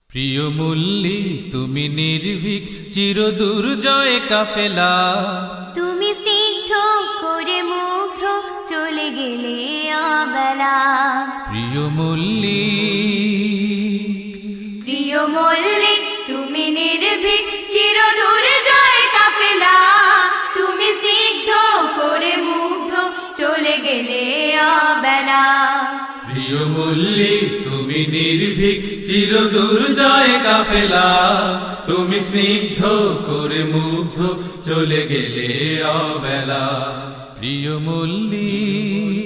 প্রিয় মল্লিক তুমি নির্ভীক চিরদুর্জয় কাফেলা, তুমি স্নিগ্ধ করে মুগ্ধ চলে গেলে অবেলা। প্রিয় মল্লিক, প্রিয় মল্লিক তুমি নির্ভীক চিরদুর্জয় কাফেলা, তুমি স্নিগ্ধ করে মুগ্ধ চলে গেলে অবেলা। প্রিয় মল্লিক তুমি নির্ভীক চিরদুর্জয় কাফেলা, তুমি স্নিগ্ধ করে মুগ্ধ চলে গেলে অবেলা। প্রিয় মল্লিক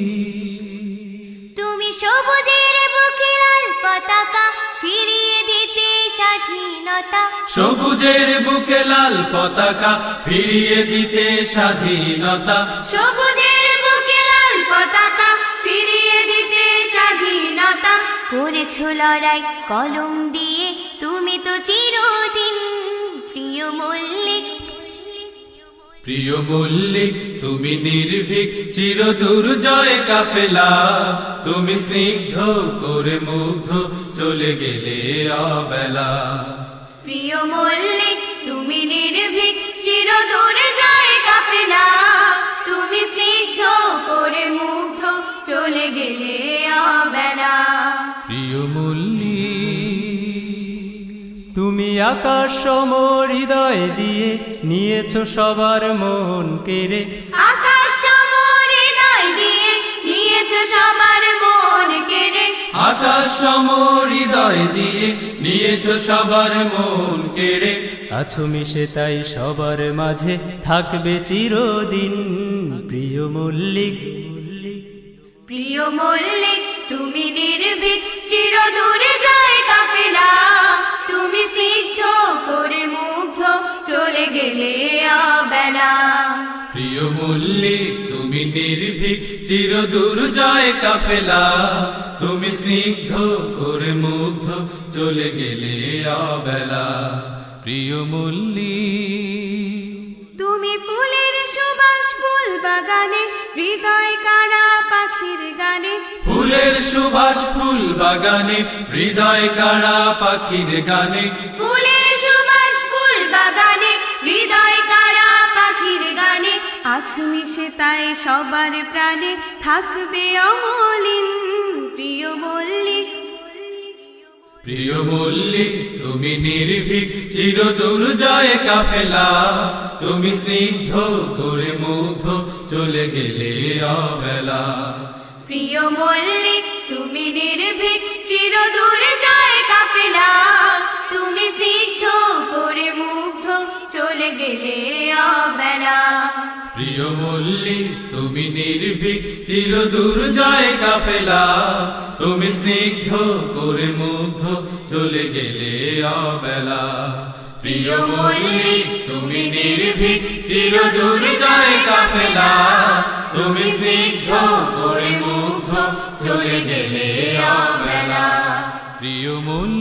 তুমি সবুজের বুকে লাল পতাকা ফিরিয়ে দিতে স্বাধীনতা, সবুজের বুকে লাল পতাকা ফিরিয়ে দিতে স্বাধীনতা, সবুজের বুকে লাল পতাকা ফিরিয়ে দিতে স্বাধীনতা। করেছো লড়াই কলম দিয়ে তুমি তো চিরদিন। প্রিয় মল্লিক, প্রিয় মল্লিক তুমি নির্ভীক চিরদুর্জয় কাফেলা, তুমি স্নিগ্ধ করে মুগ্ধ চলে গেলে অবেলা। প্রিয় মল্লিক তুমি নির্ভীক চিরদুর্জয় কাফেলা, তুমি স্নিগ্ধ করে মুগ্ধ চলে গেলে অবেলা। প্রিয় মল্লিক তুমি আকাশ সম হৃদয় দিয়ে নিয়েছো সবার মন কেড়ে, আকাশ সম হৃদয় দিয়ে নিয়েছো সবার মন কেড়ে, আকাশ সম হৃদয় দিয়ে নিয়েছো সবার মন কেড়ে। আছো মিশে তাই সবার মাঝে থাকবে চিরদিন। প্রিয় মল্লিক, প্রিয় মল্লিক তুমি নির্ভীক চিরদুর্জয় কাফেলা, তুমি স্নিগ্ধ করে মুগ্ধ চলে গেলে অবেলা। প্রিয় মল্লিক তুমি নির্ভীক চিরদুর্জয় কাফেলা, তুমি স্নিগ্ধ করে মুগ্ধ চলে গেলে অবেলা। প্রিয় মল্লিক তুমি ফুলের সুবাস ফুল বাগানে হৃদয় কাড়া পাখির গানে, ফুলের সুবাস ফুল বাগানে হৃদয় কাড়া পাখির গানে, ফুলের সুবাস ফুল বাগানে হৃদয় কাড়া পাখির গানে। আছো মিশে তাই সবার প্রাণে থাকবে অমলিন। প্রিয় মল্লিক, প্রিয় মল্লিক তুমি নির্ভীক চিরদুর্জয় কাফেলা, তুমি স্নিগ্ধ করে মুগ্ধ চলে গেলে অবেলা। প্রিয় মল্লিক তুমি নির্ভীক চিরদুর্জয় কাফেলা, তুমি স্নিগ্ধ করে মুগ্ধ চলে গেলে অবেলা। প্রিয় মল্লিক তুমি নির্ভীক চিরদুর্জয় কাফেলা, তুমি স্নিগ্ধ করে মুগ্ধ চলে গেলে অবেলা। প্রিয় মল্লিক তুমি নির্ভীক চিরদুর্জয় কাফেলা, তুমি স্নিগ্ধ করে মুগ্ধ চলে গেলে অবেলা। প্রিয় মল্লিক।